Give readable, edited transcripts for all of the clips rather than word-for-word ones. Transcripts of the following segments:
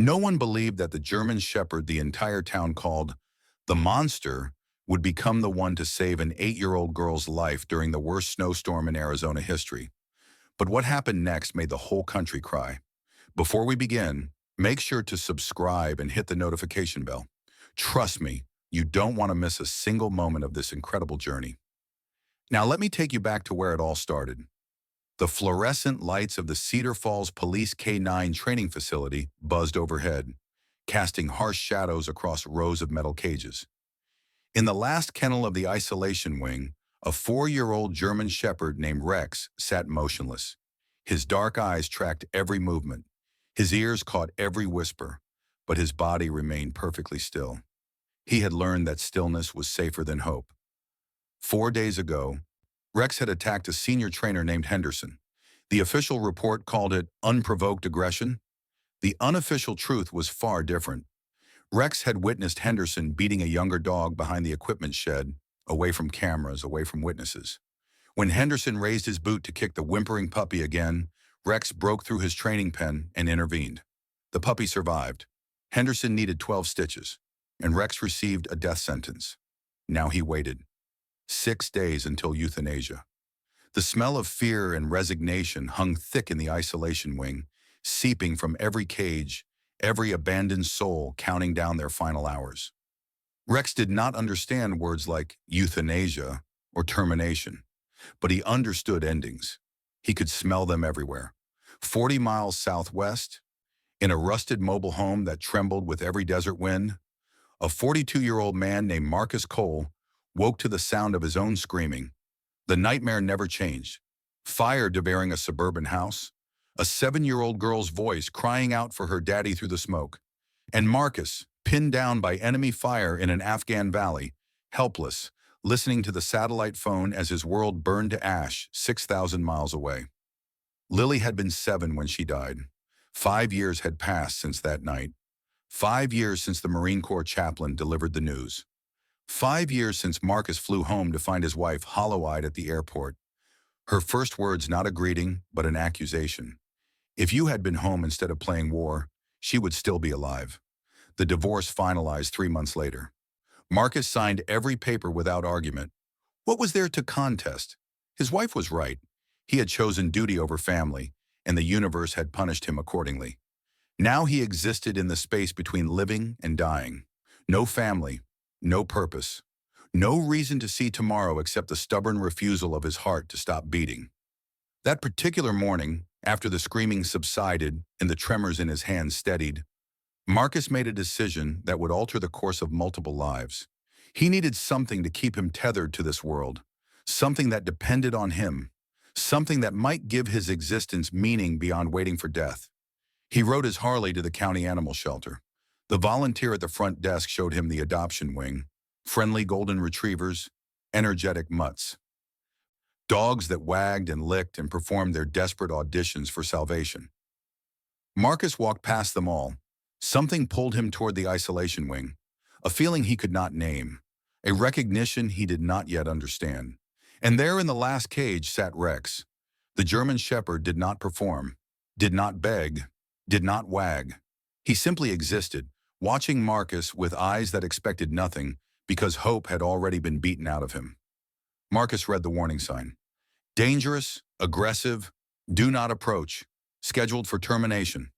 No one believed that the German shepherd the entire town called the monster would become the one to save an 8-year-old girl's life during the worst snowstorm in Arizona history. But what happened next made the whole country cry. Before we begin, make sure to subscribe and hit the notification bell. Trust me, you don't want to miss a single moment of this incredible journey. Now let me take you back to where it all started. The fluorescent lights of the Cedar Falls Police K-9 training facility buzzed overhead, casting harsh shadows across rows of metal cages. In the last kennel of the isolation wing, a 4-year-old German shepherd named Rex sat motionless. His dark eyes tracked every movement. His ears caught every whisper, but his body remained perfectly still. He had learned that stillness was safer than hope. 4 days ago, Rex had attacked a senior trainer named Henderson. The official report called it unprovoked aggression. The unofficial truth was far different. Rex had witnessed Henderson beating a younger dog behind the equipment shed, away from cameras, away from witnesses. When Henderson raised his boot to kick the whimpering puppy again, Rex broke through his training pen and intervened. The puppy survived. Henderson needed 12 stitches, and Rex received a death sentence. Now he waited. 6 days until euthanasia. The smell of fear and resignation hung thick in the isolation wing, seeping from every cage, every abandoned soul counting down their final hours. Rex did not understand words like euthanasia or termination, but he understood endings. He could smell them everywhere. 40 miles southwest, in a rusted mobile home that trembled with every desert wind, a 42-year-old man named Marcus Cole woke to the sound of his own screaming. The nightmare never changed. Fire devouring a suburban house, a 7-year-old girl's voice crying out for her daddy through the smoke, and Marcus, pinned down by enemy fire in an Afghan valley, helpless, listening to the satellite phone as his world burned to ash 6,000 miles away. Lily had been 7 when she died. 5 years had passed since that night. 5 years since the Marine Corps chaplain delivered the news. 5 years since Marcus flew home to find his wife hollow-eyed at the airport. Her first words not a greeting, but an accusation. If you had been home instead of playing war, she would still be alive. The divorce finalized 3 months later. Marcus signed every paper without argument. What was there to contest? His wife was right. He had chosen duty over family, and the universe had punished him accordingly. Now he existed in the space between living and dying. No family, no purpose, no reason to see tomorrow except the stubborn refusal of his heart to stop beating. That particular morning, after the screaming subsided and the tremors in his hands steadied, Marcus made a decision that would alter the course of multiple lives. He needed something to keep him tethered to this world, something that depended on him, something that might give his existence meaning beyond waiting for death. He rode his Harley to the county animal shelter. The volunteer at the front desk showed him the adoption wing, friendly golden retrievers, energetic mutts. Dogs that wagged and licked and performed their desperate auditions for salvation. Marcus walked past them all. Something pulled him toward the isolation wing, a feeling he could not name, a recognition he did not yet understand. And there in the last cage sat Rex. The German shepherd did not perform, did not beg, did not wag. He simply existed, watching Marcus with eyes that expected nothing because hope had already been beaten out of him. Marcus read the warning sign. Dangerous, aggressive, do not approach, scheduled for termination.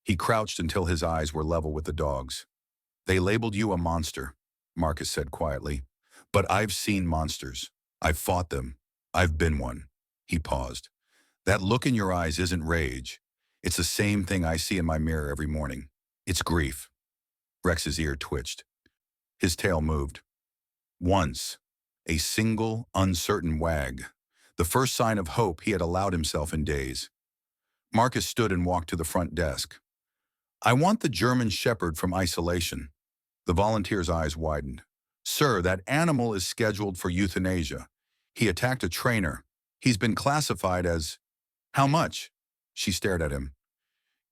He crouched until his eyes were level with the dog's. They labeled you a monster, Marcus said quietly. But I've seen monsters. I've fought them. I've been one. He paused. That look in your eyes isn't rage. It's the same thing I see in my mirror every morning. It's grief. Rex's ear twitched. His tail moved. Once, a single, uncertain wag. The first sign of hope he had allowed himself in days. Marcus stood and walked to the front desk. I want the German shepherd from isolation. The volunteer's eyes widened. Sir, that animal is scheduled for euthanasia. He attacked a trainer. He's been classified as... How much? She stared at him.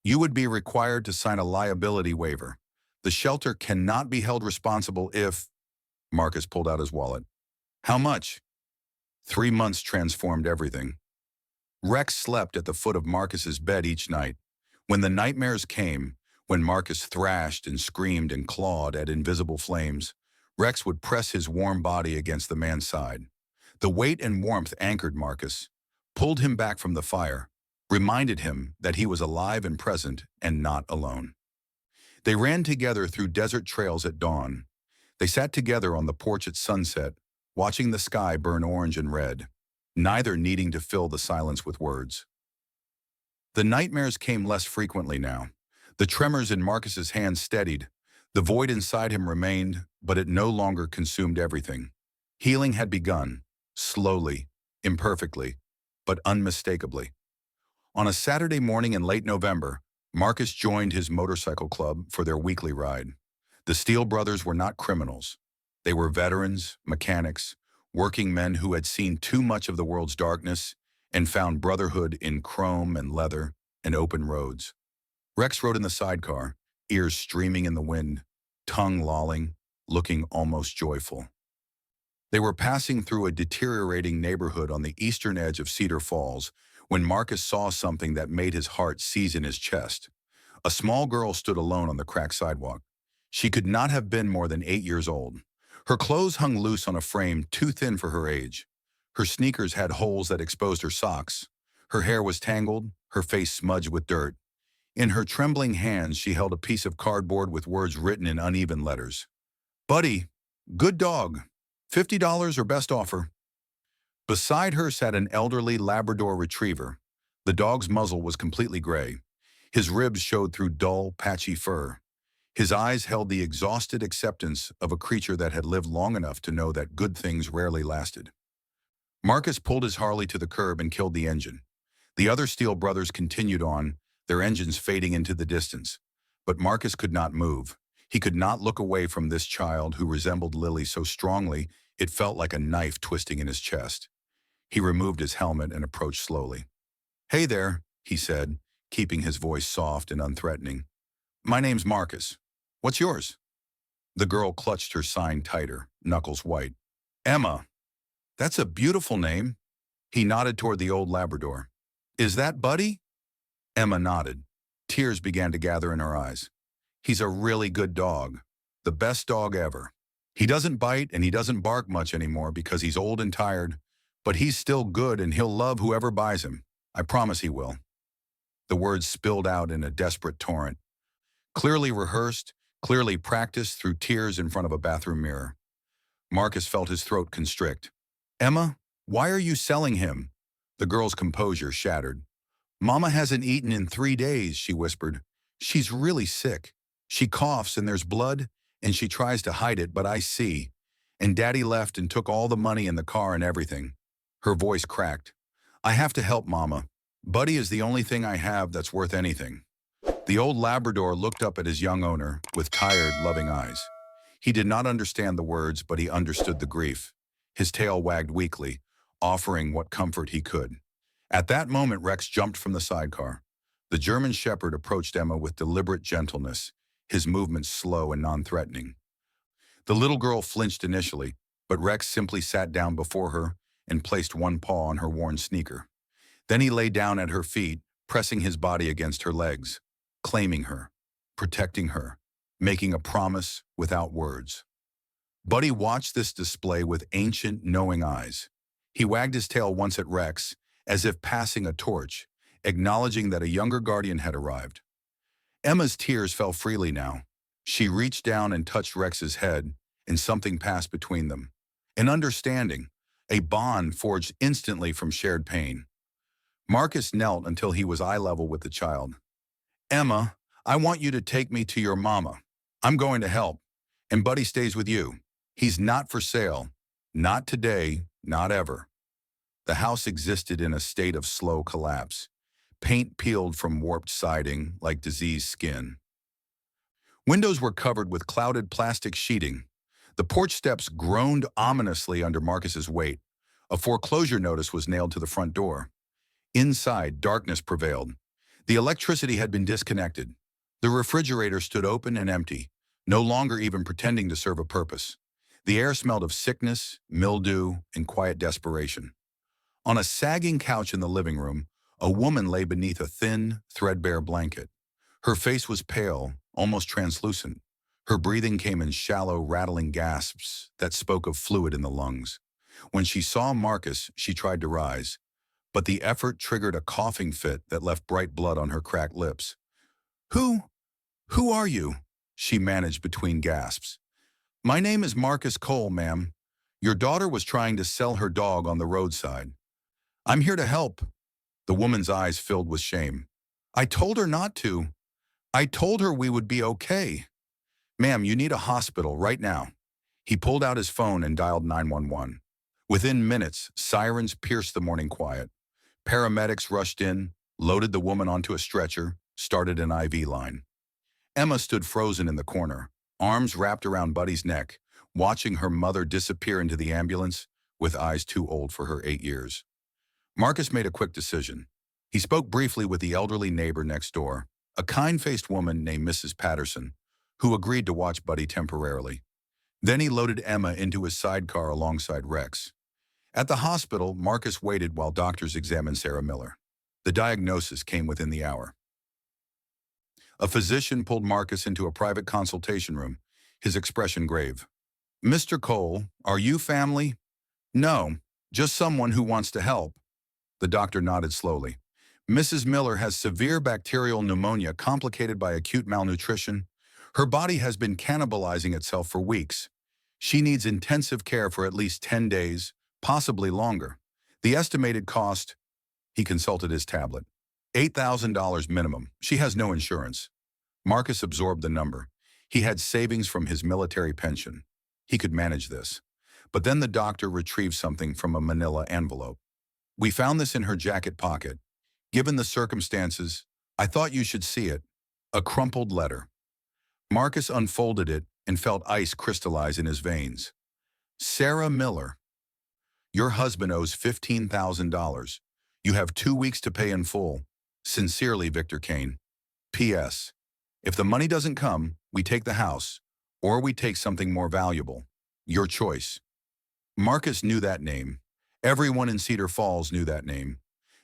You would be required to sign a liability waiver. The shelter cannot be held responsible if... Marcus pulled out his wallet. How much? 3 months transformed everything. Rex slept at the foot of Marcus's bed each night. When the nightmares came, When Marcus thrashed and screamed and clawed at invisible flames, Rex would press his warm body against the man's side. The weight and warmth anchored Marcus, pulled him back from the fire, reminded him that he was alive and present and not alone. They ran together through desert trails at dawn. They sat together on the porch at sunset, watching the sky burn orange and red, neither needing to fill the silence with words. The nightmares came less frequently now. The tremors in Marcus's hands steadied. The void inside him remained, but it no longer consumed everything. Healing had begun, slowly, imperfectly, but unmistakably. On a Saturday morning in late November, Marcus joined his motorcycle club for their weekly ride. The Steele brothers were not criminals. They were veterans, mechanics, working men who had seen too much of the world's darkness and found brotherhood in chrome and leather and open roads. Rex rode in the sidecar, ears streaming in the wind, tongue lolling, looking almost joyful. They were passing through a deteriorating neighborhood on the eastern edge of Cedar Falls when Marcus saw something that made his heart seize in his chest. A small girl stood alone on the cracked sidewalk. She could not have been more than 8 years old. Her clothes hung loose on a frame too thin for her age. Her sneakers had holes that exposed her socks. Her hair was tangled, her face smudged with dirt. In her trembling hands, she held a piece of cardboard with words written in uneven letters. "Buddy, good dog, $50 or best offer." Beside her sat an elderly Labrador retriever. The dog's muzzle was completely gray. His ribs showed through dull, patchy fur. His eyes held the exhausted acceptance of a creature that had lived long enough to know that good things rarely lasted. Marcus pulled his Harley to the curb and killed the engine. The other Steele brothers continued on, their engines fading into the distance. But Marcus could not move. He could not look away from this child who resembled Lily so strongly it felt like a knife twisting in his chest. He removed his helmet and approached slowly. "Hey there," he said, keeping his voice soft and unthreatening. "My name's Marcus. What's yours?" The girl clutched her sign tighter, knuckles white. "Emma. That's a beautiful name." He nodded toward the old Labrador. "Is that Buddy?" Emma nodded. Tears began to gather in her eyes. "He's a really good dog. The best dog ever. He doesn't bite and he doesn't bark much anymore because he's old and tired, but he's still good and he'll love whoever buys him. I promise he will." The words spilled out in a desperate torrent. Clearly rehearsed, clearly practiced through tears in front of a bathroom mirror. Marcus felt his throat constrict. "Emma, why are you selling him?" The girl's composure shattered. "Mama hasn't eaten in 3 days," she whispered. "She's really sick. She coughs and there's blood, and she tries to hide it, but I see. And Daddy left and took all the money in the car and everything." Her voice cracked. "I have to help Mama. Buddy is the only thing I have that's worth anything." The old Labrador looked up at his young owner with tired, loving eyes. He did not understand the words, but he understood the grief. His tail wagged weakly, offering what comfort he could. At that moment, Rex jumped from the sidecar. The German Shepherd approached Emma with deliberate gentleness, his movements slow and non-threatening. The little girl flinched initially, but Rex simply sat down before her and placed one paw on her worn sneaker. Then he lay down at her feet, pressing his body against her legs, claiming her, protecting her, making a promise without words. Buddy watched this display with ancient, knowing eyes. He wagged his tail once at Rex, as if passing a torch, acknowledging that a younger guardian had arrived. Emma's tears fell freely now. She reached down and touched Rex's head, and something passed between them. An understanding, a bond forged instantly from shared pain. Marcus knelt until he was eye level with the child. "Emma, I want you to take me to your mama. I'm going to help, and Buddy stays with you. He's not for sale. Not today, not ever." The house existed in a state of slow collapse. Paint peeled from warped siding like diseased skin. Windows were covered with clouded plastic sheeting. The porch steps groaned ominously under Marcus's weight. A foreclosure notice was nailed to the front door. Inside, darkness prevailed. The electricity had been disconnected. The refrigerator stood open and empty, no longer even pretending to serve a purpose. The air smelled of sickness, mildew, and quiet desperation. On a sagging couch in the living room, a woman lay beneath a thin, threadbare blanket. Her face was pale, almost translucent. Her breathing came in shallow, rattling gasps that spoke of fluid in the lungs. When she saw Marcus, she tried to rise, but the effort triggered a coughing fit that left bright blood on her cracked lips. Who? Who are you? She managed between gasps. My name is Marcus Cole, ma'am. Your daughter was trying to sell her dog on the roadside. I'm here to help. The woman's eyes filled with shame. I told her not to. I told her we would be okay. Ma'am, you need a hospital right now. He pulled out his phone and dialed 911. Within minutes, sirens pierced the morning quiet. Paramedics rushed in, loaded the woman onto a stretcher, started an IV line. Emma stood frozen in the corner, arms wrapped around Buddy's neck, watching her mother disappear into the ambulance with eyes too old for her 8 years. Marcus made a quick decision. He spoke briefly with the elderly neighbor next door, a kind-faced woman named Mrs. Patterson, who agreed to watch Buddy temporarily. Then he loaded Emma into his sidecar alongside Rex. At the hospital, Marcus waited while doctors examined Sarah Miller. The diagnosis came within the hour. A physician pulled Marcus into a private consultation room, his expression grave. Mr. Cole, are you family? No, just someone who wants to help. The doctor nodded slowly. Mrs. Miller has severe bacterial pneumonia complicated by acute malnutrition. Her body has been cannibalizing itself for weeks. She needs intensive care for at least 10 days, possibly longer. The estimated cost, he consulted his tablet, $8,000 minimum. She has no insurance. Marcus absorbed the number. He had savings from his military pension. He could manage this. But then the doctor retrieved something from a manila envelope. We found this in her jacket pocket. Given the circumstances, I thought you should see it. A crumpled letter. Marcus unfolded it and felt ice crystallize in his veins. Sarah Miller. Your husband owes $15,000. You have 2 weeks to pay in full. Sincerely, Victor Kane. P.S. If the money doesn't come, we take the house, or we take something more valuable. Your choice. Marcus knew that name. Everyone in Cedar Falls knew that name.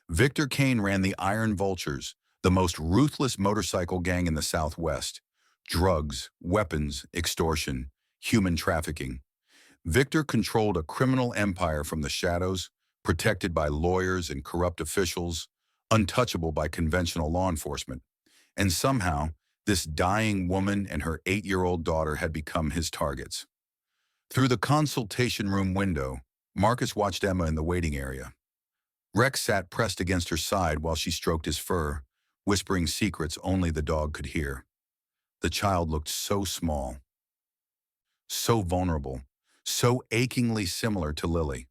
Victor Kane ran the Iron Vultures, the most ruthless motorcycle gang in the Southwest. Drugs, weapons, extortion, human trafficking. Victor controlled a criminal empire from the shadows, protected by lawyers and corrupt officials, untouchable by conventional law enforcement. And somehow, this dying woman and her 8-year-old daughter had become his targets. Through the consultation room window, Marcus watched Emma in the waiting area. Rex sat pressed against her side while she stroked his fur, whispering secrets only the dog could hear. The child looked so small, so vulnerable, so achingly similar to Lily.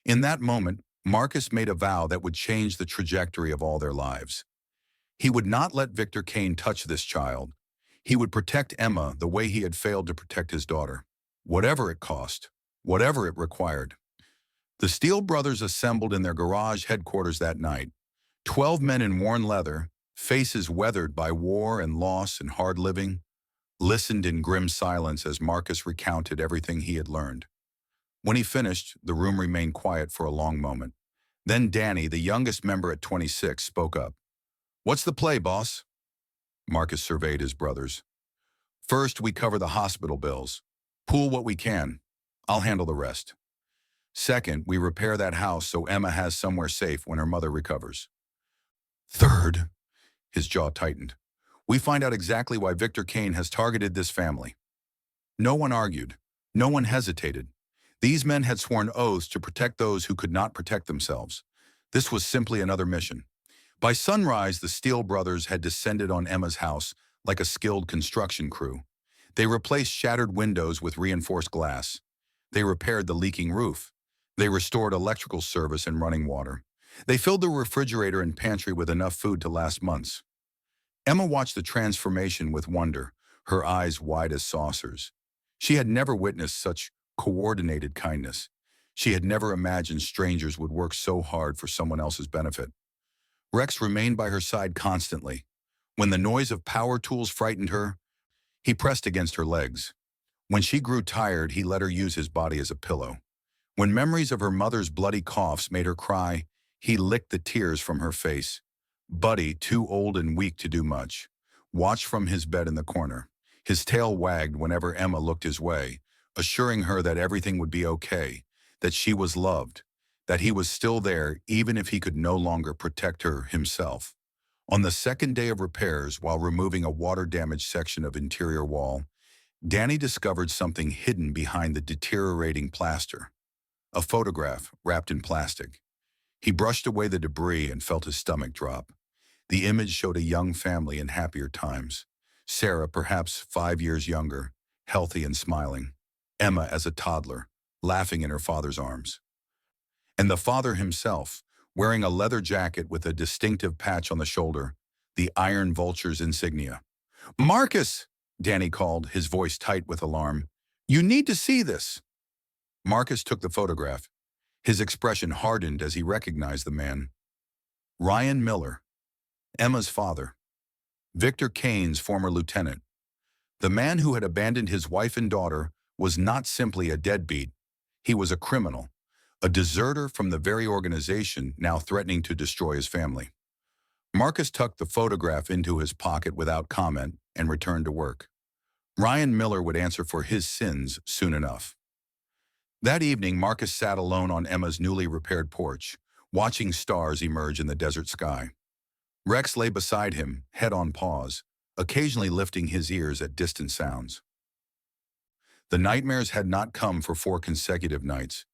In that moment, Marcus made a vow that would change the trajectory of all their lives. He would not let Victor Kane touch this child. He would protect Emma the way he had failed to protect his daughter, whatever it cost, whatever it required. The Steele brothers assembled in their garage headquarters that night. 12 men in worn leather, faces weathered by war and loss and hard living, listened in grim silence as Marcus recounted everything he had learned. When he finished, the room remained quiet for a long moment. Then Danny, the youngest member at 26, spoke up. What's the play, boss? Marcus surveyed his brothers. First, we cover the hospital bills. Pool what we can. I'll handle the rest. Second, we repair that house so Emma has somewhere safe when her mother recovers. Third, his jaw tightened, we find out exactly why Victor Kane has targeted this family. No one argued. No one hesitated. These men had sworn oaths to protect those who could not protect themselves. This was simply another mission. By sunrise, the Steele brothers had descended on Emma's house like a skilled construction crew. They replaced shattered windows with reinforced glass. They repaired the leaking roof. They restored electrical service and running water. They filled the refrigerator and pantry with enough food to last months. Emma watched the transformation with wonder, her eyes wide as saucers. She had never witnessed such coordinated kindness. She had never imagined strangers would work so hard for someone else's benefit. Rex remained by her side constantly. When the noise of power tools frightened her, he pressed against her legs. When she grew tired, he let her use his body as a pillow. When memories of her mother's bloody coughs made her cry, he licked the tears from her face. Buddy, too old and weak to do much, watched from his bed in the corner. His tail wagged whenever Emma looked his way, assuring her that everything would be okay, that she was loved, that he was still there even if he could no longer protect her himself. On the second day of repairs, while removing a water-damaged section of interior wall, Danny discovered something hidden behind the deteriorating plaster. A photograph wrapped in plastic. He brushed away the debris and felt his stomach drop. The image showed a young family in happier times. Sarah, perhaps 5 years younger, healthy and smiling. Emma as a toddler, laughing in her father's arms. And the father himself, wearing a leather jacket with a distinctive patch on the shoulder, the Iron Vulture's insignia. "Marcus!" Danny called, his voice tight with alarm. "You need to see this." Marcus took the photograph. His expression hardened as he recognized the man. Ryan Miller, Emma's father. Victor Kane's former lieutenant. The man who had abandoned his wife and daughter was not simply a deadbeat. He was a criminal, a deserter from the very organization now threatening to destroy his family. Marcus tucked the photograph into his pocket without comment and returned to work. Ryan Miller would answer for his sins soon enough. That evening, Marcus sat alone on Emma's newly repaired porch, watching stars emerge in the desert sky. Rex lay beside him, head on paws, occasionally lifting his ears at distant sounds. The nightmares had not come for 4 consecutive nights.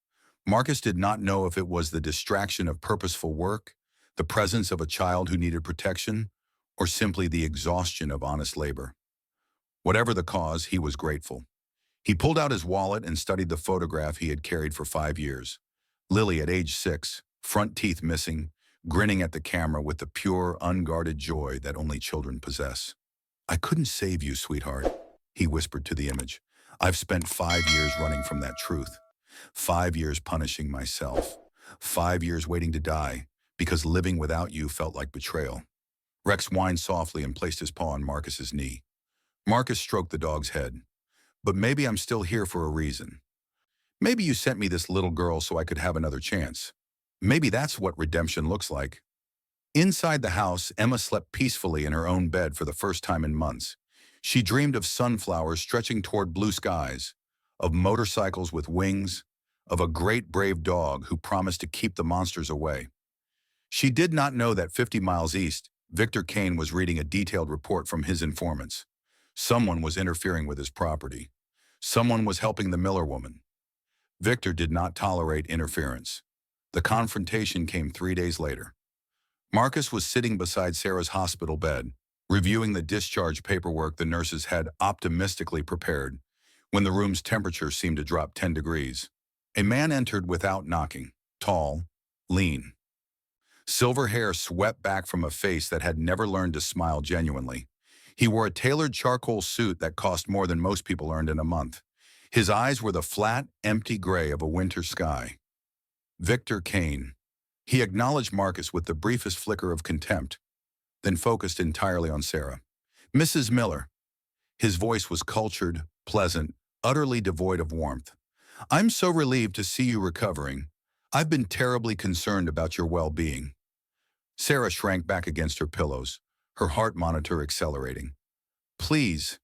Marcus did not know if it was the distraction of purposeful work, the presence of a child who needed protection, or simply the exhaustion of honest labor. Whatever the cause, he was grateful. He pulled out his wallet and studied the photograph he had carried for 5 years. Lily at age 6, front teeth missing, grinning at the camera with the pure, unguarded joy that only children possess. "I couldn't save you, sweetheart," he whispered to the image. "I've spent 5 years running from that truth. 5 years punishing myself. 5 years waiting to die, because living without you felt like betrayal." Rex whined softly and placed his paw on Marcus's knee. Marcus stroked the dog's head. "But maybe I'm still here for a reason. Maybe you sent me this little girl so I could have another chance. Maybe that's what redemption looks like." Inside the house, Emma slept peacefully in her own bed for the first time in months. She dreamed of sunflowers stretching toward blue skies, of motorcycles with wings, of a great brave dog who promised to keep the monsters away. She did not know that 50 miles east, Victor Kane was reading a detailed report from his informants. Someone was interfering with his property. Someone was helping the Miller woman. Victor did not tolerate interference. The confrontation came 3 days later. Marcus was sitting beside Sarah's hospital bed, reviewing the discharge paperwork the nurses had optimistically prepared, when the room's temperature seemed to drop 10 degrees. A man entered without knocking, tall, lean. Silver hair swept back from a face that had never learned to smile genuinely. He wore a tailored charcoal suit that cost more than most people earned in a month. His eyes were the flat, empty gray of a winter sky. Victor Kane. He acknowledged Marcus with the briefest flicker of contempt, then focused entirely on Sarah. "Mrs. Miller." His voice was cultured, pleasant, utterly devoid of warmth. "I'm so relieved to see you recovering. I've been terribly concerned about your well-being." Sarah shrank back against her pillows, her heart monitor accelerating. "Please,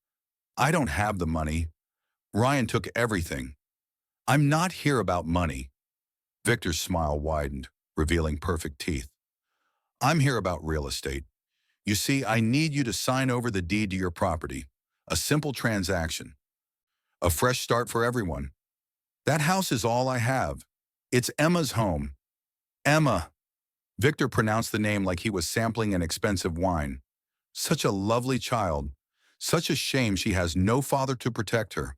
I don't have the money. Ryan took everything. I'm not here about money." Victor's smile widened, revealing perfect teeth. "I'm here about real estate. You see, I need you to sign over the deed to your property. A simple transaction. A fresh start for everyone. That house is all I have. It's Emma's home." "Emma." Victor pronounced the name like he was sampling an expensive wine. "Such a lovely child. Such a shame she has no father to protect her."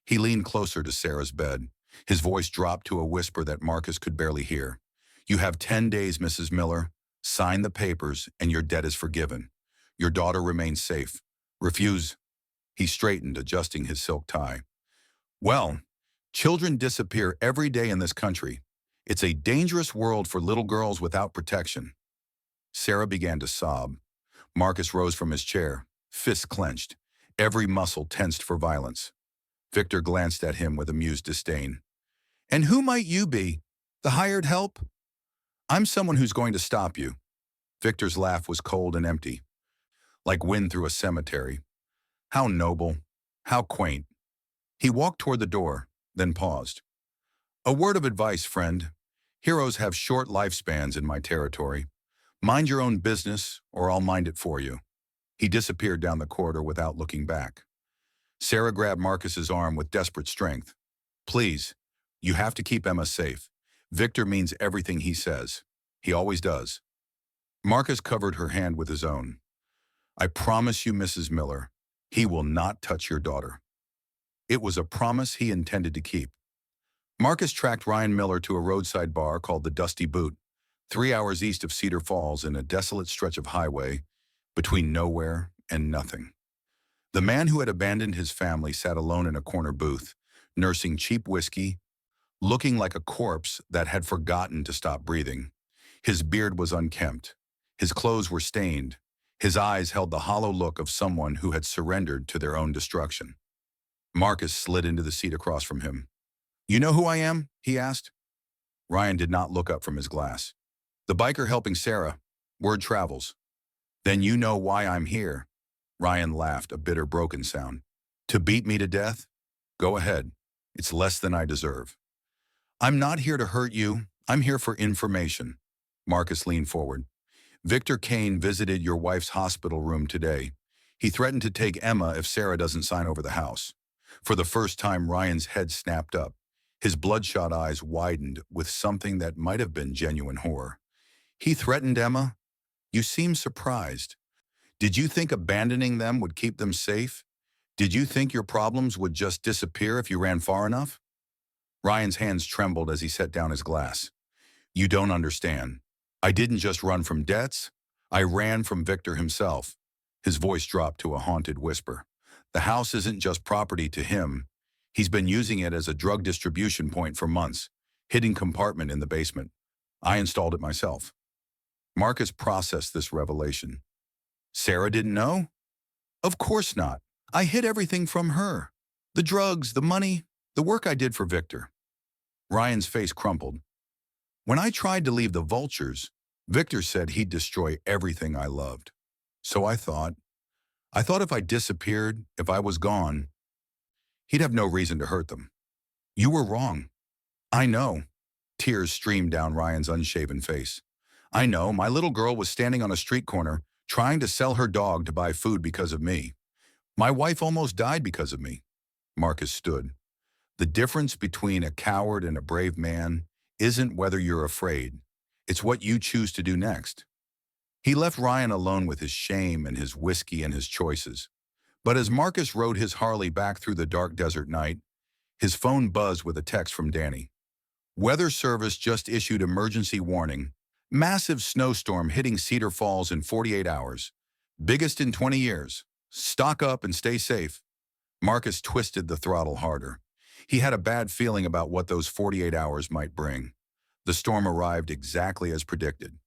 He leaned closer to Sarah's bed. His voice dropped to a whisper that Marcus could barely hear. "You have 10 days, Mrs. Miller. Sign the papers, and your debt is forgiven. Your daughter remains safe. Refuse." He straightened, adjusting his silk tie. "Well, children disappear every day in this country. It's a dangerous world for little girls without protection." Sarah began to sob. Marcus rose from his chair, fists clenched, every muscle tensed for violence. Victor glanced at him with amused disdain. "And who might you be? The hired help?" "I'm someone who's going to stop you." Victor's laugh was cold and empty. like wind through a cemetery. How noble, how quaint. He walked toward the door, then paused. A word of advice, friend. Heroes have short lifespans in my territory. Mind your own business, or I'll mind it for you. He disappeared down the corridor without looking back. Sarah grabbed Marcus's arm with desperate strength. Please, you have to keep Emma safe. Victor means everything he says. He always does. Marcus covered her hand with his own. I promise you, Mrs. Miller, he will not touch your daughter. It was a promise he intended to keep. Marcus tracked Ryan Miller to a roadside bar called the Dusty Boot, 3 hours east of Cedar Falls in a desolate stretch of highway between nowhere and nothing. The man who had abandoned his family sat alone in a corner booth, nursing cheap whiskey, looking like a corpse that had forgotten to stop breathing. His beard was unkempt. His clothes were stained. His eyes held the hollow look of someone who had surrendered to their own destruction. Marcus slid into the seat across from him. You know who I am? He asked. Ryan did not look up from his glass. The biker helping Sarah. Word travels. Then you know why I'm here. Ryan laughed, a bitter, broken sound. To beat me to death? Go ahead. It's less than I deserve. I'm not here to hurt you. I'm here for information. Marcus leaned forward. Victor Kane visited your wife's hospital room today. He threatened to take Emma if Sarah doesn't sign over the house. For the first time, Ryan's head snapped up. His bloodshot eyes widened with something that might have been genuine horror. He threatened Emma? You seem surprised. Did you think abandoning them would keep them safe? Did you think your problems would just disappear if you ran far enough? Ryan's hands trembled as he set down his glass. You don't understand. I didn't just run from debts. I ran from Victor himself. His voice dropped to a haunted whisper. The house isn't just property to him. He's been using it as a drug distribution point for months, hidden compartment in the basement. I installed it myself. Marcus processed this revelation. Sarah didn't know? Of course not. I hid everything from her. The drugs, the money, the work I did for Victor. Ryan's face crumpled. When I tried to leave the vultures, Victor said he'd destroy everything I loved. So I thought if I disappeared, if I was gone, he'd have no reason to hurt them. You were wrong. I know. Tears streamed down Ryan's unshaven face. I know, my little girl was standing on a street corner trying to sell her dog to buy food because of me. My wife almost died because of me. Marcus stood. The difference between a coward and a brave man isn't whether you're afraid. It's what you choose to do next. He left Ryan alone with his shame and his whiskey and his choices. But as Marcus rode his Harley back through the dark desert night, his phone buzzed with a text from Danny. Weather Service just issued emergency warning. Massive snowstorm hitting Cedar Falls in 48 hours. Biggest in 20 years. Stock up and stay safe. Marcus twisted the throttle harder. He had a bad feeling about what those 48 hours might bring. The storm arrived exactly as predicted.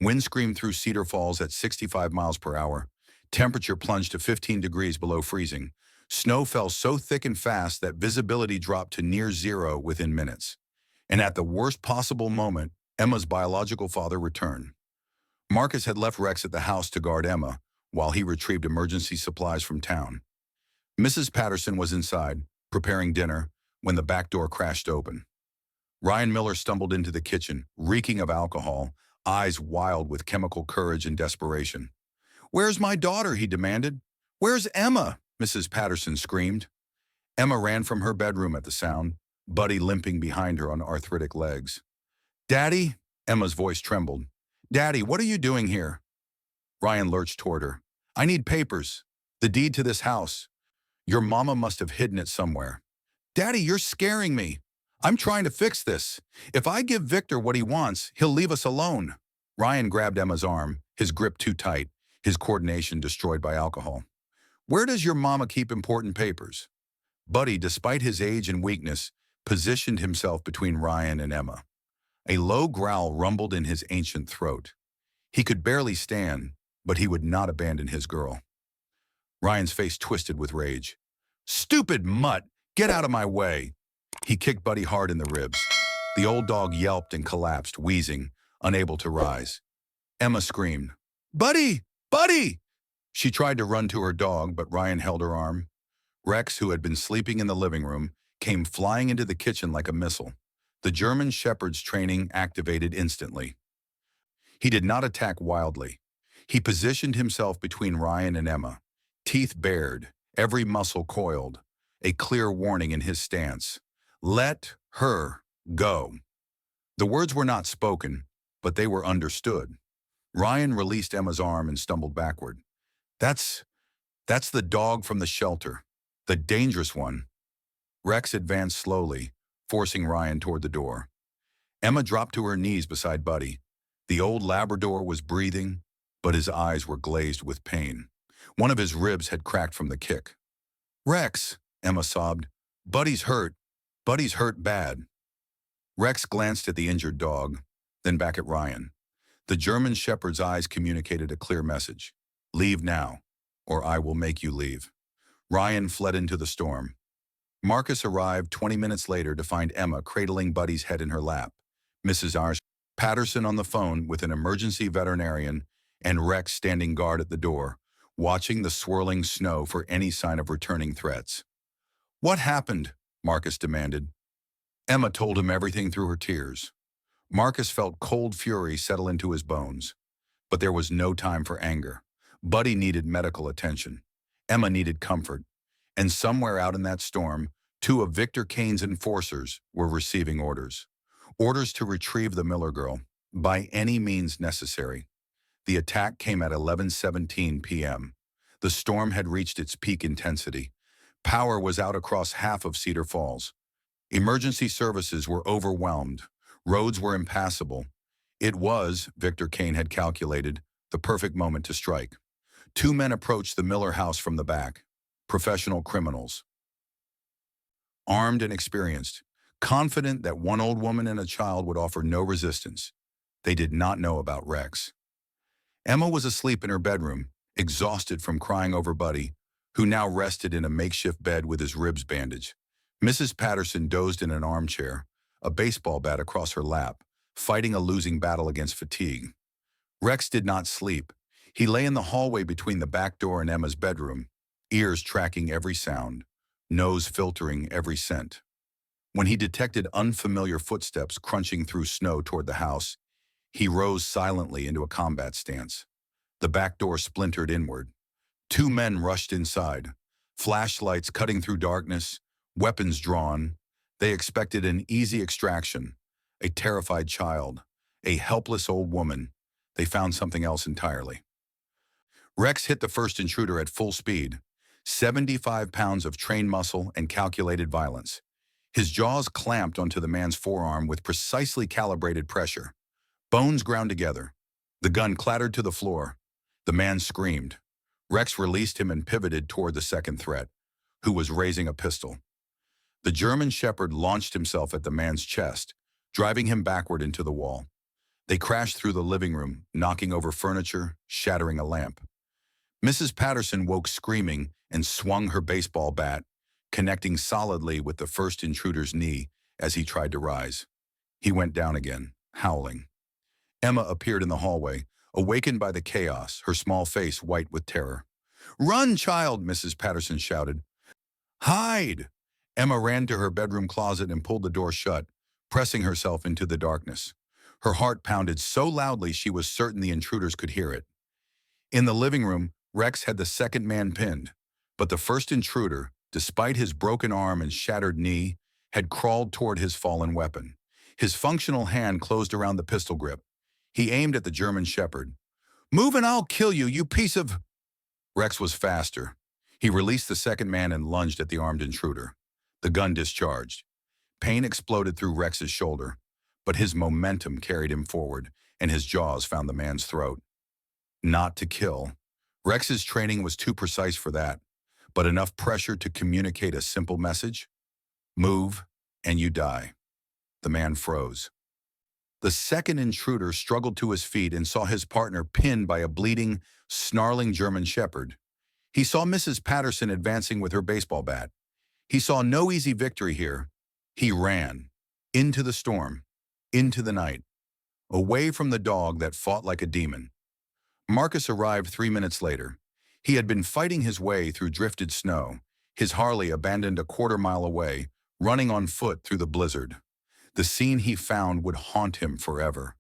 Wind screamed through Cedar Falls at 65 miles per hour. Temperature plunged to 15 degrees below freezing. Snow fell so thick and fast that visibility dropped to near zero within minutes. And at the worst possible moment, Emma's biological father returned. Marcus had left Rex at the house to guard Emma while he retrieved emergency supplies from town. Mrs. Patterson was inside, preparing dinner, when the back door crashed open. Ryan Miller stumbled into the kitchen, reeking of alcohol, eyes wild with chemical courage and desperation. Where's my daughter? He demanded. Where's Emma? Mrs. Patterson screamed. Emma ran from her bedroom at the sound, Buddy limping behind her on arthritic legs. Daddy? Emma's voice trembled. Daddy, what are you doing here? Ryan lurched toward her. I need papers. The deed to this house. Your mama must have hidden it somewhere. Daddy, you're scaring me. I'm trying to fix this. If I give Victor what he wants, he'll leave us alone. Ryan grabbed Emma's arm, his grip too tight, his coordination destroyed by alcohol. Where does your mama keep important papers? Buddy, despite his age and weakness, positioned himself between Ryan and Emma. A low growl rumbled in his ancient throat. He could barely stand, but he would not abandon his girl. Ryan's face twisted with rage. Stupid mutt! Get out of my way! He kicked Buddy hard in the ribs. The old dog yelped and collapsed, wheezing, unable to rise. Emma screamed, Buddy! Buddy! She tried to run to her dog, but Ryan held her arm. Rex, who had been sleeping in the living room, came flying into the kitchen like a missile. The German Shepherd's training activated instantly. He did not attack wildly. He positioned himself between Ryan and Emma, teeth bared, every muscle coiled, a clear warning in his stance. Let her go. The words were not spoken, but they were understood. Ryan released Emma's arm and stumbled backward. That's the dog from the shelter, the dangerous one. Rex advanced slowly, forcing Ryan toward the door. Emma dropped to her knees beside Buddy. The old Labrador was breathing, but his eyes were glazed with pain. One of his ribs had cracked from the kick. Rex, Emma sobbed. Buddy's hurt. Buddy's hurt bad. Rex glanced at the injured dog, then back at Ryan. The German Shepherd's eyes communicated a clear message. Leave now, or I will make you leave. Ryan fled into the storm. Marcus arrived 20 minutes later to find Emma cradling Buddy's head in her lap, Mrs. Patterson on the phone with an emergency veterinarian, and Rex standing guard at the door, watching the swirling snow for any sign of returning threats. What happened? Marcus demanded. Emma told him everything through her tears. Marcus felt cold fury settle into his bones. But there was no time for anger. Buddy needed medical attention. Emma needed comfort. And somewhere out in that storm, two of Victor Kane's enforcers were receiving orders. Orders to retrieve the Miller girl, by any means necessary. The attack came at 11:17 p.m. The storm had reached its peak intensity. Power was out across half of Cedar Falls. Emergency services were overwhelmed. Roads were impassable. It was, Victor Kane had calculated, the perfect moment to strike. Two men approached the Miller house from the back. Professional criminals. Armed and experienced. Confident that one old woman and a child would offer no resistance. They did not know about Rex. Emma was asleep in her bedroom, exhausted from crying over Buddy, who now rested in a makeshift bed with his ribs bandaged. Mrs. Patterson dozed in an armchair, a baseball bat across her lap, fighting a losing battle against fatigue. Rex did not sleep. He lay in the hallway between the back door and Emma's bedroom, ears tracking every sound, nose filtering every scent. When he detected unfamiliar footsteps crunching through snow toward the house, he rose silently into a combat stance. The back door splintered inward. Two men rushed inside, flashlights cutting through darkness, weapons drawn. They expected an easy extraction, a terrified child, a helpless old woman. They found something else entirely. Rex hit the first intruder at full speed, 75 pounds of trained muscle and calculated violence. His jaws clamped onto the man's forearm with precisely calibrated pressure. Bones ground together. The gun clattered to the floor. The man screamed. Rex released him and pivoted toward the second threat, who was raising a pistol. The German Shepherd launched himself at the man's chest, driving him backward into the wall. They crashed through the living room, knocking over furniture, shattering a lamp. Mrs. Patterson woke screaming and swung her baseball bat, connecting solidly with the first intruder's knee as he tried to rise. He went down again, howling. Emma appeared in the hallway, awakened by the chaos, her small face white with terror. "Run, child!" Mrs. Patterson shouted. "Hide!" Emma ran to her bedroom closet and pulled the door shut, pressing herself into the darkness. Her heart pounded so loudly she was certain the intruders could hear it. In the living room, Rex had the second man pinned, but the first intruder, despite his broken arm and shattered knee, had crawled toward his fallen weapon. His functional hand closed around the pistol grip. He aimed at the German Shepherd. "Move and I'll kill you, you piece of—" Rex was faster. He released the second man and lunged at the armed intruder. The gun discharged. Pain exploded through Rex's shoulder, but his momentum carried him forward, and his jaws found the man's throat. Not to kill. Rex's training was too precise for that, but enough pressure to communicate a simple message. Move, and you die. The man froze. The second intruder struggled to his feet and saw his partner pinned by a bleeding, snarling German Shepherd. He saw Mrs. Patterson advancing with her baseball bat. He saw no easy victory here. He ran. Into the storm. Into the night. Away from the dog that fought like a demon. Marcus arrived 3 minutes later. He had been fighting his way through drifted snow, his Harley abandoned a quarter-mile away, running on foot through the blizzard. The scene he found would haunt him forever.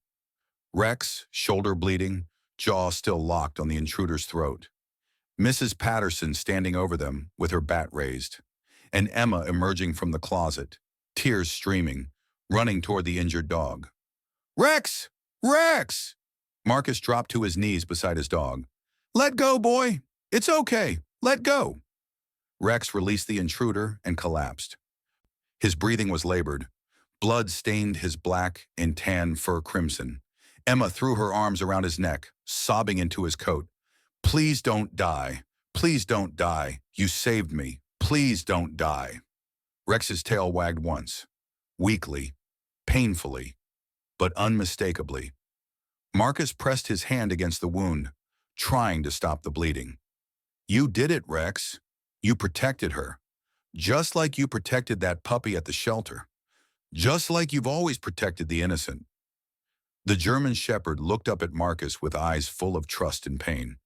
Rex, shoulder bleeding, jaw still locked on the intruder's throat. Mrs. Patterson standing over them with her bat raised. And Emma emerging from the closet, tears streaming, running toward the injured dog. "Rex! Rex!" Marcus dropped to his knees beside his dog. "Let go, boy. It's okay. Let go." Rex released the intruder and collapsed. His breathing was labored. Blood stained his black and tan fur crimson. Emma threw her arms around his neck, sobbing into his coat. "Please don't die. Please don't die. You saved me. Please don't die." Rex's tail wagged once, weakly, painfully, but unmistakably. Marcus pressed his hand against the wound, trying to stop the bleeding. "You did it, Rex. You protected her. Just like you protected that puppy at the shelter. Just like you've always protected the innocent." The German shepherd looked up at Marcus with eyes full of trust and pain.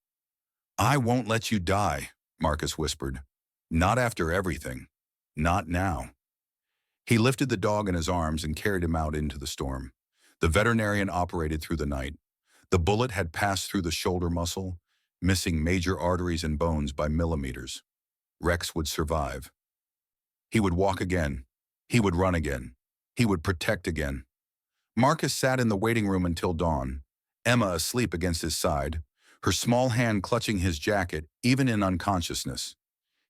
"I won't let you die," Marcus whispered. "Not after everything. Not now." He lifted the dog in his arms and carried him out into the storm. The veterinarian operated through the night. The bullet had passed through the shoulder muscle, missing major arteries and bones by millimeters. Rex would survive. He would walk again. He would run again. He would protect again. Marcus sat in the waiting room until dawn, Emma asleep against his side, her small hand clutching his jacket even in unconsciousness.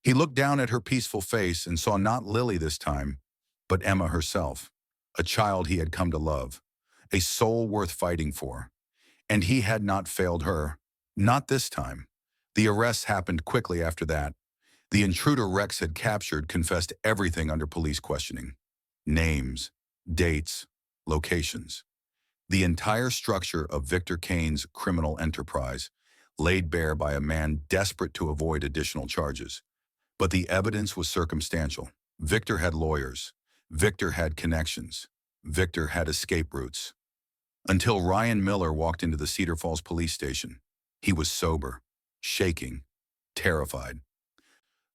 He looked down at her peaceful face and saw not Lily this time, but Emma herself, a child he had come to love, a soul worth fighting for. And he had not failed her, not this time. The arrests happened quickly after that. The intruder Rex had captured confessed everything under police questioning. Names, dates, locations. The entire structure of Victor Kane's criminal enterprise, laid bare by a man desperate to avoid additional charges. But the evidence was circumstantial. Victor had lawyers. Victor had connections. Victor had escape routes. Until Ryan Miller walked into the Cedar Falls police station. He was sober, shaking, terrified.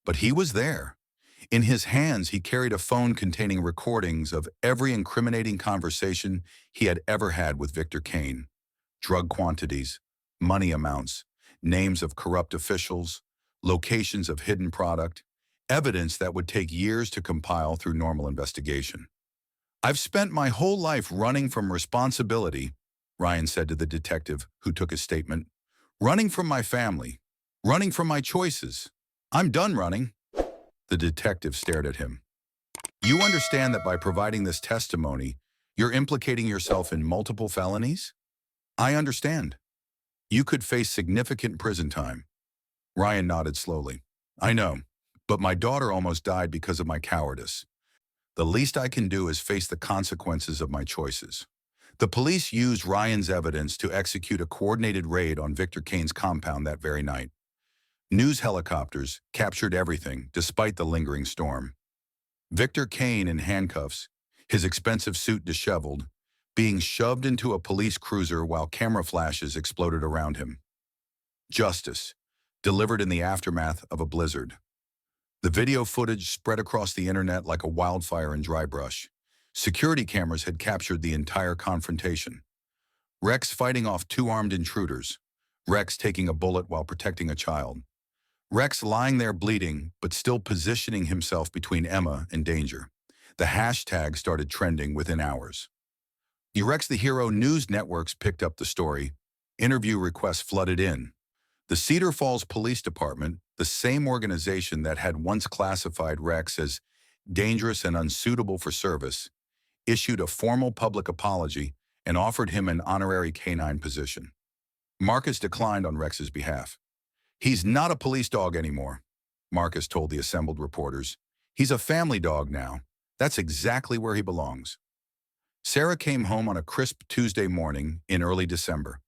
But he was there. In his hands, he carried a phone containing recordings of every incriminating conversation he had ever had with Victor Kane. Drug quantities, money amounts, names of corrupt officials, locations of hidden product, evidence that would take years to compile through normal investigation. "I've spent my whole life running from responsibility," Ryan said to the detective who took his statement. "Running from my family, running from my choices. I'm done running." The detective stared at him. "You understand that by providing this testimony, you're implicating yourself in multiple felonies?" "I understand. You could face significant prison time." Ryan nodded slowly. "I know, but my daughter almost died because of my cowardice. The least I can do is face the consequences of my choices." The police used Ryan's evidence to execute a coordinated raid on Victor Kane's compound that very night. News helicopters captured everything despite the lingering storm. Victor Kane in handcuffs, his expensive suit disheveled, being shoved into a police cruiser while camera flashes exploded around him. Justice, delivered in the aftermath of a blizzard. The video footage spread across the internet like a wildfire in dry brush. Security cameras had captured the entire confrontation. Rex fighting off two armed intruders. Rex taking a bullet while protecting a child. Rex lying there bleeding, but still positioning himself between Emma and danger. The hashtag started trending within hours. Rex the Hero news networks picked up the story. Interview requests flooded in. The Cedar Falls Police Department, the same organization that had once classified Rex as dangerous and unsuitable for service, issued a formal public apology and offered him an honorary canine position. Marcus declined on Rex's behalf. "He's not a police dog anymore," Marcus told the assembled reporters. "He's a family dog now. That's exactly where he belongs." Sarah came home on a crisp Tuesday morning in early December.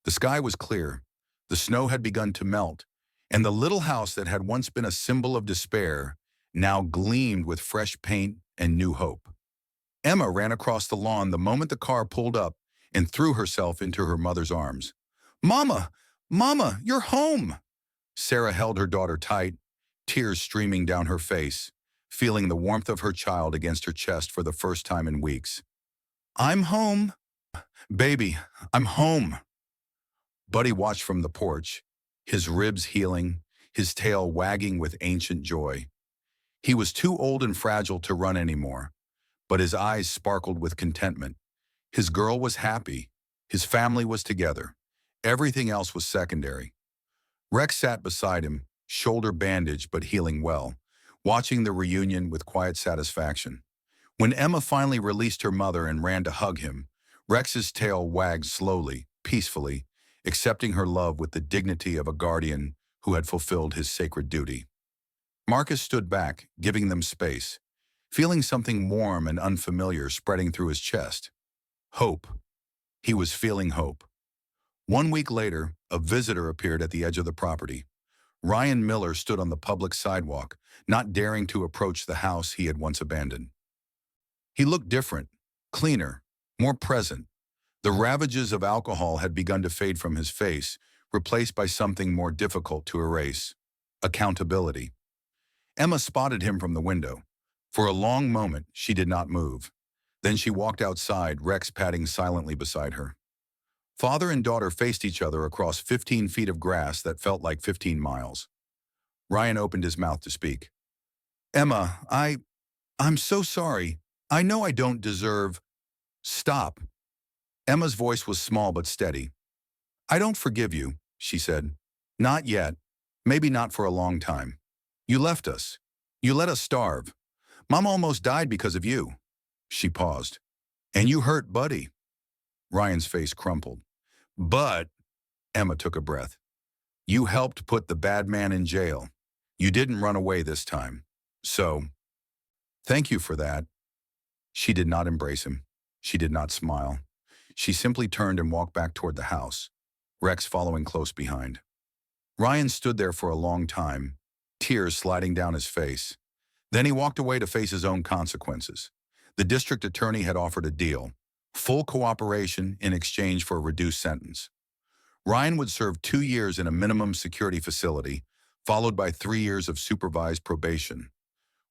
The sky was clear. The snow had begun to melt, and the little house that had once been a symbol of despair now gleamed with fresh paint and new hope. Emma ran across the lawn the moment the car pulled up and threw herself into her mother's arms. "Mama! Mama, you're home!" Sarah held her daughter tight, tears streaming down her face, feeling the warmth of her child against her chest for the first time in weeks. "I'm home. Baby, I'm home." Buddy watched from the porch, his ribs healing, his tail wagging with ancient joy. He was too old and fragile to run anymore, but his eyes sparkled with contentment. His girl was happy. His family was together. Everything else was secondary. Rex sat beside him, shoulder bandaged but healing well, watching the reunion with quiet satisfaction. When Emma finally released her mother and ran to hug him, Rex's tail wagged slowly, peacefully, accepting her love with the dignity of a guardian who had fulfilled his sacred duty. Marcus stood back, giving them space, feeling something warm and unfamiliar spreading through his chest. Hope. He was feeling hope. 1 week later, a visitor appeared at the edge of the property. Ryan Miller stood on the public sidewalk, not daring to approach the house he had once abandoned. He looked different, cleaner, more present. The ravages of alcohol had begun to fade from his face, replaced by something more difficult to erase: accountability. Emma spotted him from the window. For a long moment, she did not move. Then she walked outside, Rex padding silently beside her. Father and daughter faced each other across 15 feet of grass that felt like 15 miles. Ryan opened his mouth to speak. "Emma, I'm so sorry. I know I don't deserve—" "Stop." Emma's voice was small but steady. "I don't forgive you," she said. "Not yet. Maybe not for a long time. You left us. You let us starve. Mom almost died because of you." She paused. "And you hurt Buddy." Ryan's face crumpled. "But," Emma took a breath, "you helped put the bad man in jail. You didn't run away this time. So, thank you for that." She did not embrace him. She did not smile. She simply turned and walked back toward the house, Rex following close behind. Ryan stood there for a long time, tears sliding down his face. Then he walked away to face his own consequences. The district attorney had offered a deal: full cooperation in exchange for a reduced sentence. Ryan would serve 2 years in a minimum security facility, followed by 3 years of supervised probation.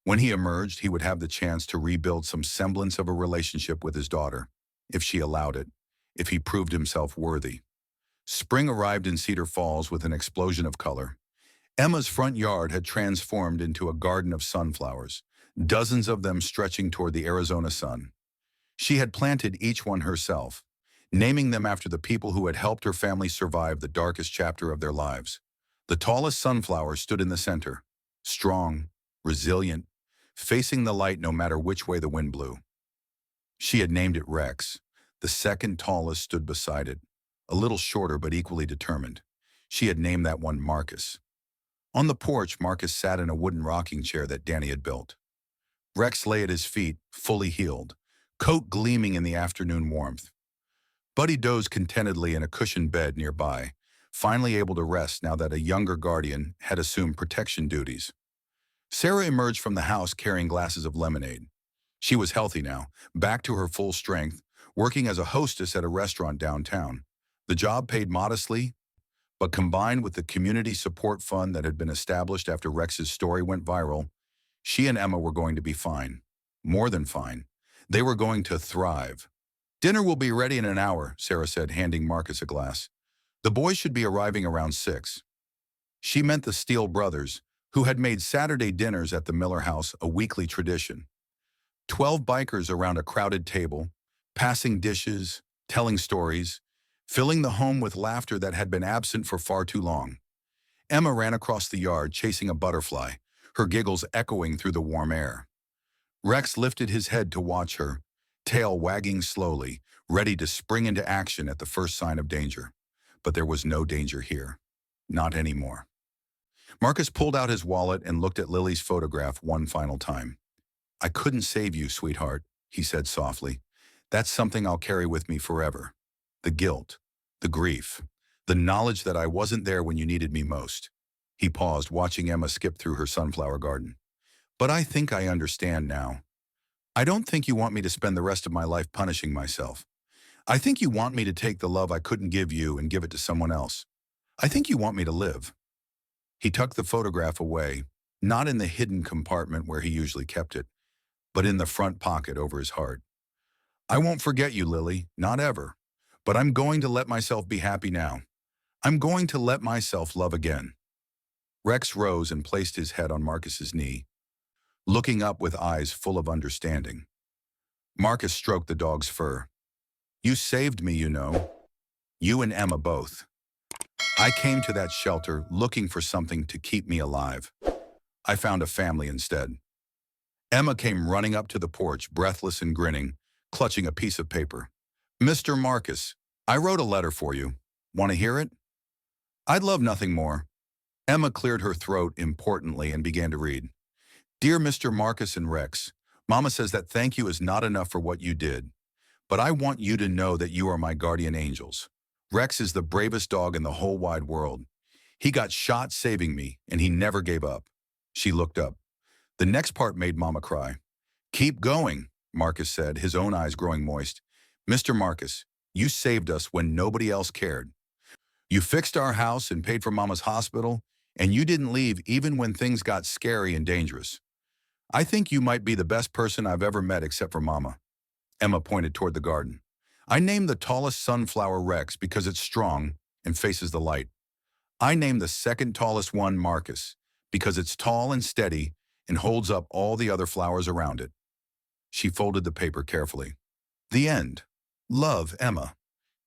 When he emerged, he would have the chance to rebuild some semblance of a relationship with his daughter, if she allowed it, if he proved himself worthy. Spring arrived in Cedar Falls with an explosion of color. Emma's front yard had transformed into a garden of sunflowers, dozens of them stretching toward the Arizona sun. She had planted each one herself, naming them after the people who had helped her family survive the darkest chapter of their lives. The tallest sunflower stood in the center, strong, resilient, facing the light no matter which way the wind blew. She had named it Rex. The second tallest stood beside it, a little shorter but equally determined. She had named that one Marcus. On the porch, Marcus sat in a wooden rocking chair that Danny had built. Rex lay at his feet, fully healed, coat gleaming in the afternoon warmth. Buddy dozed contentedly in a cushioned bed nearby, finally able to rest now that a younger guardian had assumed protection duties. Sarah emerged from the house carrying glasses of lemonade. She was healthy now, back to her full strength, working as a hostess at a restaurant downtown. The job paid modestly, but combined with the community support fund that had been established after Rex's story went viral, she and Emma were going to be fine. More than fine. They were going to thrive. "Dinner will be ready in an hour," Sarah said, handing Marcus a glass. "The boys should be arriving around 6. She meant the Steele brothers, who had made Saturday dinners at the Miller house a weekly tradition. 12 bikers around a crowded table, passing dishes, telling stories, filling the home with laughter that had been absent for far too long. Emma ran across the yard, chasing a butterfly, her giggles echoing through the warm air. Rex lifted his head to watch her, tail wagging slowly, ready to spring into action at the first sign of danger. But there was no danger here. Not anymore. Marcus pulled out his wallet and looked at Lily's photograph one final time. "I couldn't save you, sweetheart," he said softly. "That's something I'll carry with me forever. The guilt, the grief, the knowledge that I wasn't there when you needed me most." He paused, watching Emma skip through her sunflower garden. "But I think I understand now. I don't think you want me to spend the rest of my life punishing myself. I think you want me to take the love I couldn't give you and give it to someone else. I think you want me to live." He tucked the photograph away, not in the hidden compartment where he usually kept it, but in the front pocket over his heart. I won't forget you, Lily, not ever. But I'm going to let myself be happy now. I'm going to let myself love again. Rex rose and placed his head on Marcus's knee, looking up with eyes full of understanding. Marcus stroked the dog's fur. You saved me, you know. You and Emma both. I came to that shelter looking for something to keep me alive. I found a family instead. Emma came running up to the porch, breathless and grinning, clutching a piece of paper. Mr. Marcus, I wrote a letter for you. Want to hear it? I'd love nothing more. Emma cleared her throat importantly and began to read. Dear Mr. Marcus and Rex, Mama says that thank you is not enough for what you did, but I want you to know that you are my guardian angels. Rex is the bravest dog in the whole wide world. He got shot saving me, and he never gave up. She looked up. The next part made Mama cry. Keep going, Marcus said, his own eyes growing moist. Mr. Marcus, you saved us when nobody else cared. You fixed our house and paid for Mama's hospital, and you didn't leave even when things got scary and dangerous. I think you might be the best person I've ever met except for Mama. Emma pointed toward the garden. I named the tallest sunflower Rex because it's strong and faces the light. I named the second tallest one Marcus because it's tall and steady and holds up all the other flowers around it. She folded the paper carefully. The end. Love, Emma.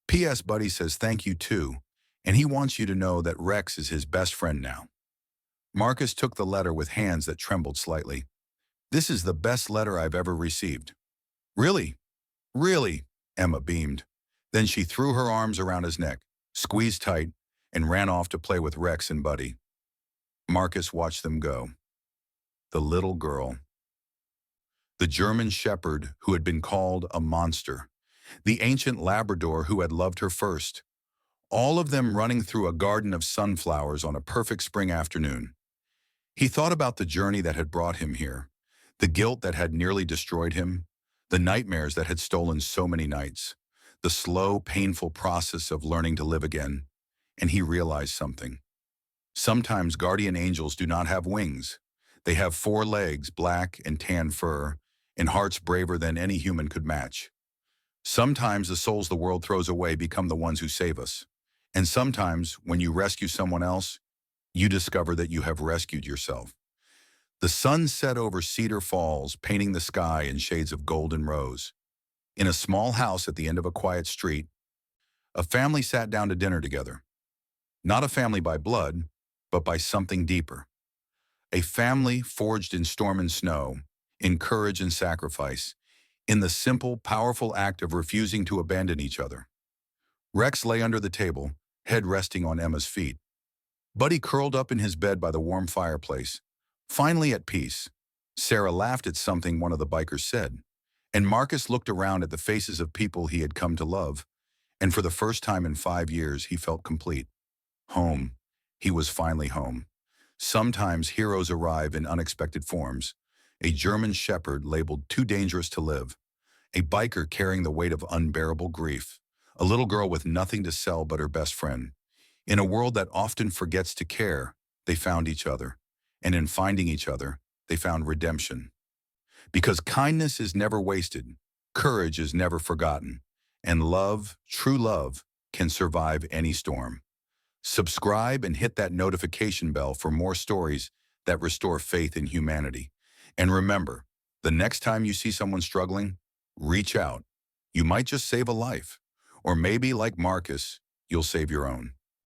P.S. Buddy says thank you too, and he wants you to know that Rex is his best friend now. Marcus took the letter with hands that trembled slightly. This is the best letter I've ever received. Really? Really? Emma beamed. Then she threw her arms around his neck, squeezed tight, and ran off to play with Rex and Buddy. Marcus watched them go. The little girl. The German shepherd who had been called a monster. The ancient Labrador who had loved her first. All of them running through a garden of sunflowers on a perfect spring afternoon. He thought about the journey that had brought him here, the guilt that had nearly destroyed him, the nightmares that had stolen so many nights, the slow, painful process of learning to live again, and he realized something. Sometimes guardian angels do not have wings. They have 4 legs, black and tan fur, and hearts braver than any human could match. Sometimes the souls the world throws away become the ones who save us. And sometimes, when you rescue someone else, you discover that you have rescued yourself. The sun set over Cedar Falls, painting the sky in shades of gold and rose. In a small house at the end of a quiet street, a family sat down to dinner together. Not a family by blood, but by something deeper. A family forged in storm and snow, in courage and sacrifice, in the simple, powerful act of refusing to abandon each other. Rex lay under the table, head resting on Emma's feet. Buddy curled up in his bed by the warm fireplace, finally at peace. Sarah laughed at something one of the bikers said, and Marcus looked around at the faces of people he had come to love, and for the first time in 5 years he felt complete. Home. He was finally home. Sometimes heroes arrive in unexpected forms. A German shepherd labeled too dangerous to live, a biker carrying the weight of unbearable grief, a little girl with nothing to sell but her best friend. In a world that often forgets to care, they found each other. And in finding each other, they found redemption. Because kindness is never wasted, courage is never forgotten, and love, true love, can survive any storm. Subscribe and hit that notification bell for more stories that restore faith in humanity. And remember, the next time you see someone struggling, reach out. You might just save a life. Or maybe, like Marcus, you'll save your own.